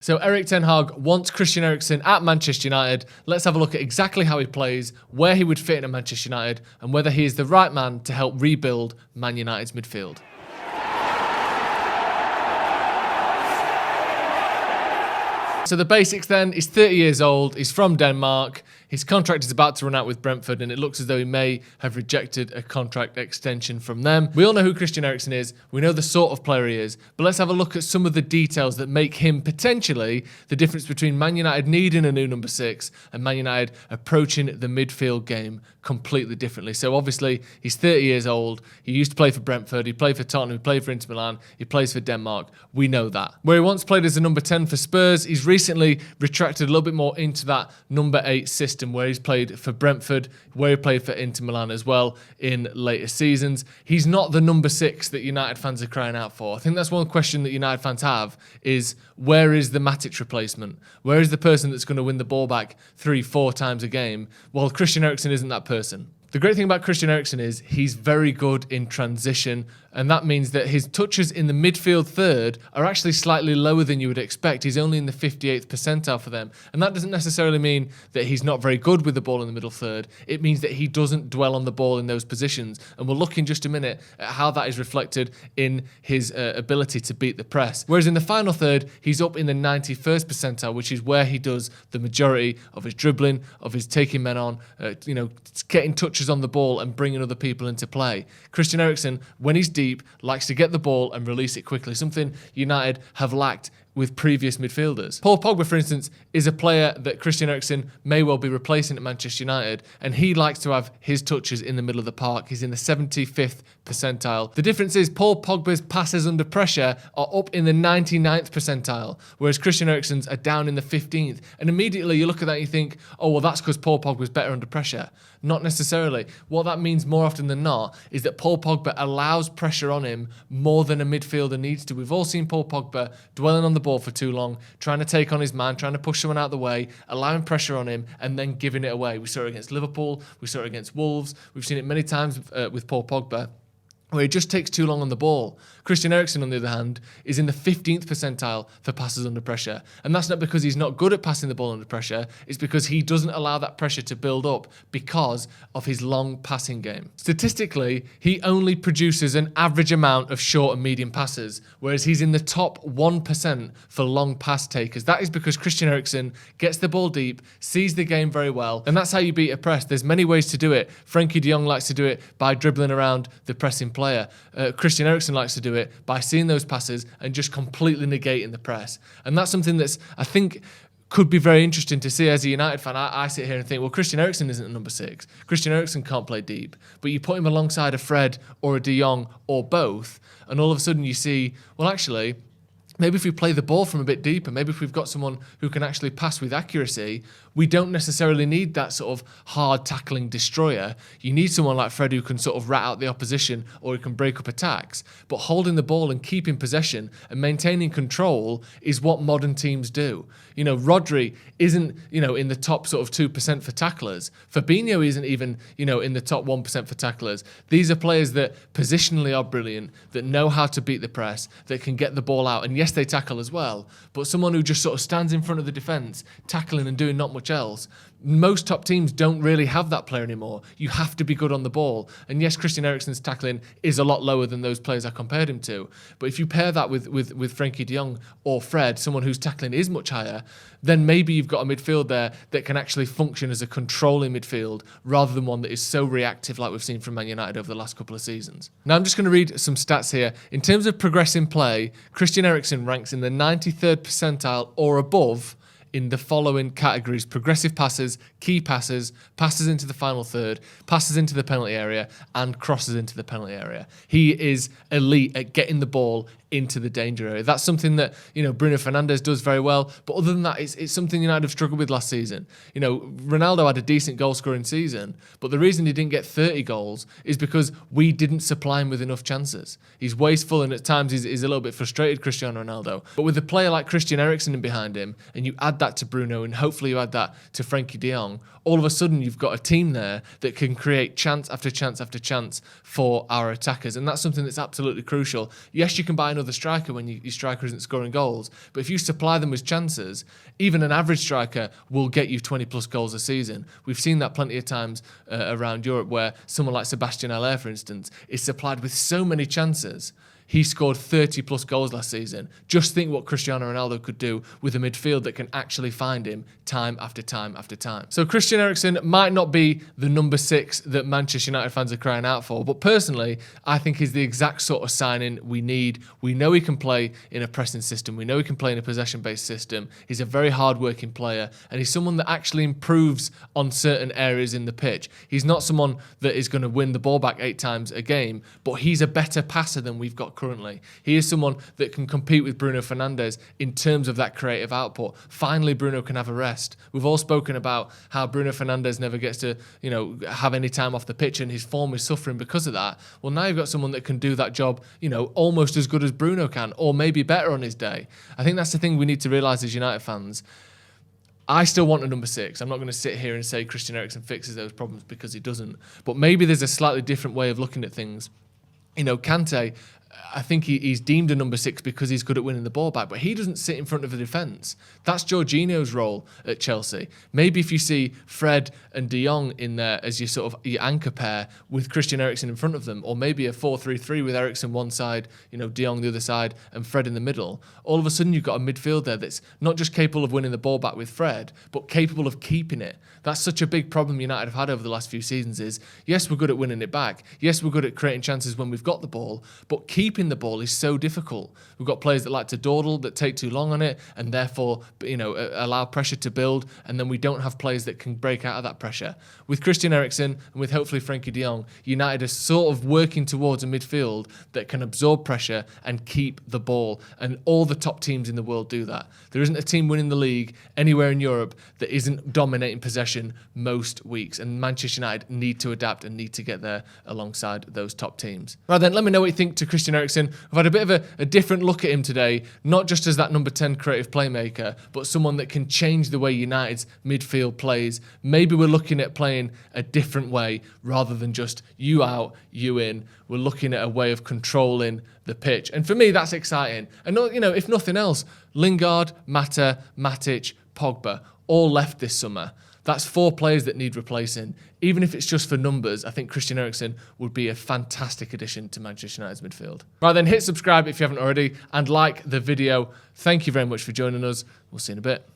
So Erik ten Hag wants Christian Eriksen at Manchester United. Let's have a look at exactly how he plays, where he would fit in at Manchester United, and whether he is the right man to help rebuild Man United's midfield. So the basics then, he's 30 years old, he's from Denmark, his contract is about to run out with Brentford and it looks as though he may have rejected a contract extension from them. We all know who Christian Eriksen is, we know the sort of player he is, but let's have a look at some of the details that make him potentially the difference between Man United needing a new number 6 and Man United approaching the midfield game completely differently. So obviously, he's 30 years old, he used to play for Brentford, he played for Tottenham, he played for Inter Milan, he plays for Denmark, we know that. Where he once played as a number 10 for Spurs, he's recently retracted a little bit more into that number 8 system where he's played for Brentford, where he played for Inter Milan as well in later seasons. He's not the number 6 that United fans are crying out for. I think that's one question that United fans have is, where is the Matic replacement? Where is the person that's going to win the ball back 3-4 times a game? Well, Christian Eriksen isn't that person. The great thing about Christian Eriksen is he's very good in transition, and that means that his touches in the midfield third are actually slightly lower than you would expect. He's only in the 58th percentile for them, and that doesn't necessarily mean that he's not very good with the ball in the middle third. It means that he doesn't dwell on the ball in those positions, and we'll look in just a minute at how that is reflected in his ability to beat the press. Whereas in the final third, he's up in the 91st percentile, which is where he does the majority of his dribbling, of his taking men on, getting touches on the ball and bringing other people into play. Christian Eriksen, when he's deep, likes to get the ball and release it quickly, something United have lacked with previous midfielders. Paul Pogba, for instance, is a player that Christian Eriksen may well be replacing at Manchester United, and he likes to have his touches in the middle of the park. He's in the 75th percentile. The difference is Paul Pogba's passes under pressure are up in the 99th percentile, whereas Christian Eriksen's are down in the 15th. And immediately you look at that and you think, oh, well, that's because Paul Pogba's better under pressure. Not necessarily. What that means more often than not is that Paul Pogba allows pressure on him more than a midfielder needs to. We've all seen Paul Pogba dwelling on the ball for too long, trying to take on his man, trying to push someone out of the way, allowing pressure on him, and then giving it away. We saw it against Liverpool, we saw it against Wolves, we've seen it many times with Paul Pogba, where he just takes too long on the ball. Christian Eriksen, on the other hand, is in the 15th percentile for passes under pressure. And that's not because he's not good at passing the ball under pressure, it's because he doesn't allow that pressure to build up because of his long passing game. Statistically, he only produces an average amount of short and medium passes, whereas he's in the top 1% for long pass takers. That is because Christian Eriksen gets the ball deep, sees the game very well, and that's how you beat a press. There's many ways to do it. Frankie de Jong likes to do it by dribbling around the pressing player. Christian Eriksen likes to do it by seeing those passes and just completely negating the press. And that's something that's, I think, could be very interesting to see as a United fan. I sit here and think, well, Christian Eriksen isn't a number 6. Christian Eriksen can't play deep. But you put him alongside a Fred or a de Jong or both, and all of a sudden you see, well, actually, maybe if we play the ball from a bit deeper, maybe if we've got someone who can actually pass with accuracy, we don't necessarily need that sort of hard tackling destroyer. You need someone like Fred who can sort of rat out the opposition or who can break up attacks. But holding the ball and keeping possession and maintaining control is what modern teams do. Rodri isn't, in the top sort of 2% for tacklers. Fabinho isn't even, in the top 1% for tacklers. These are players that positionally are brilliant, that know how to beat the press, that can get the ball out. And yes, they tackle as well. But someone who just sort of stands in front of the defence, tackling and doing not much else. Most top teams don't really have that player anymore. You have to be good on the ball. And yes, Christian Eriksen's tackling is a lot lower than those players I compared him to. But if you pair that with Frankie de Jong or Fred, someone whose tackling is much higher, then maybe you've got a midfield there that can actually function as a controlling midfield rather than one that is so reactive like we've seen from Man United over the last couple of seasons. Now I'm just going to read some stats here. In terms of progressing play, Christian Eriksen ranks in the 93rd percentile or above in the following categories: progressive passes, key passes, passes into the final third, passes into the penalty area, and crosses into the penalty area. He is elite at getting the ball into the danger area. That's something that, Bruno Fernandes does very well. But other than that, it's something United have struggled with last season. Ronaldo had a decent goal-scoring season, but the reason he didn't get 30 goals is because we didn't supply him with enough chances. He's wasteful, and at times he's a little bit frustrated, Cristiano Ronaldo. But with a player like Christian Eriksen in behind him, and you add that to Bruno, and hopefully you add that to Frankie de Jong, all of a sudden you've got a team there that can create chance after chance after chance for our attackers. And that's something that's absolutely crucial. Yes, you can buy another another striker when your striker isn't scoring goals. But if you supply them with chances, even an average striker will get you 20 plus goals a season. We've seen that plenty of times around Europe, where someone like Sebastian Haller, for instance, is supplied with so many chances. He scored 30 plus goals last season. Just think what Cristiano Ronaldo could do with a midfield that can actually find him time after time after time. So Christian Eriksen might not be the number 6 that Manchester United fans are crying out for, but personally, I think he's the exact sort of signing we need. We know he can play in a pressing system. We know he can play in a possession-based system. He's a very hard-working player, and he's someone that actually improves on certain areas in the pitch. He's not someone that is going to win the ball back 8 times a game, but he's a better passer than we've got currently. He is someone that can compete with Bruno Fernandes in terms of that creative output. Finally, Bruno can have a rest. We've all spoken about how Bruno Fernandes never gets to, have any time off the pitch, and his form is suffering because of that. Well, now you've got someone that can do that job, almost as good as Bruno can, or maybe better on his day. I think that's the thing we need to realise as United fans. I still want a number 6. I'm not going to sit here and say Christian Eriksen fixes those problems, because he doesn't. But maybe there's a slightly different way of looking at things. Kante, I think he's deemed a number 6 because he's good at winning the ball back, but he doesn't sit in front of the defence. That's Jorginho's role at Chelsea. Maybe if you see Fred and De Jong in there as your anchor pair with Christian Eriksen in front of them, or maybe a 4-3-3 with Eriksen one side, De Jong the other side, and Fred in the middle, all of a sudden you've got a midfield there that's not just capable of winning the ball back with Fred, but capable of keeping it. That's such a big problem United have had over the last few seasons is, yes, we're good at winning it back. Yes, we're good at creating chances when we've got the ball, but keeping the ball is so difficult. We've got players that like to dawdle, that take too long on it, and therefore, allow pressure to build, and then we don't have players that can break out of that pressure. With Christian Eriksen and with hopefully Frenkie de Jong, United are sort of working towards a midfield that can absorb pressure and keep the ball, and all the top teams in the world do that. There isn't a team winning the league anywhere in Europe that isn't dominating possession most weeks, and Manchester United need to adapt and need to get there alongside those top teams. Right then, let me know what you think to Christian Eriksen. We've had a bit of a different look at him today, not just as that number 10 creative playmaker, but someone that can change the way United's midfield plays. Maybe we're looking at playing a different way rather than just you out, you in. We're looking at a way of controlling the pitch. And for me, that's exciting. And, if nothing else, Lingard, Mata, Matic, Pogba, all left this summer. That's 4 players that need replacing. Even if it's just for numbers, I think Christian Eriksen would be a fantastic addition to Manchester United's midfield. Right then, hit subscribe if you haven't already, and like the video. Thank you very much for joining us. We'll see you in a bit.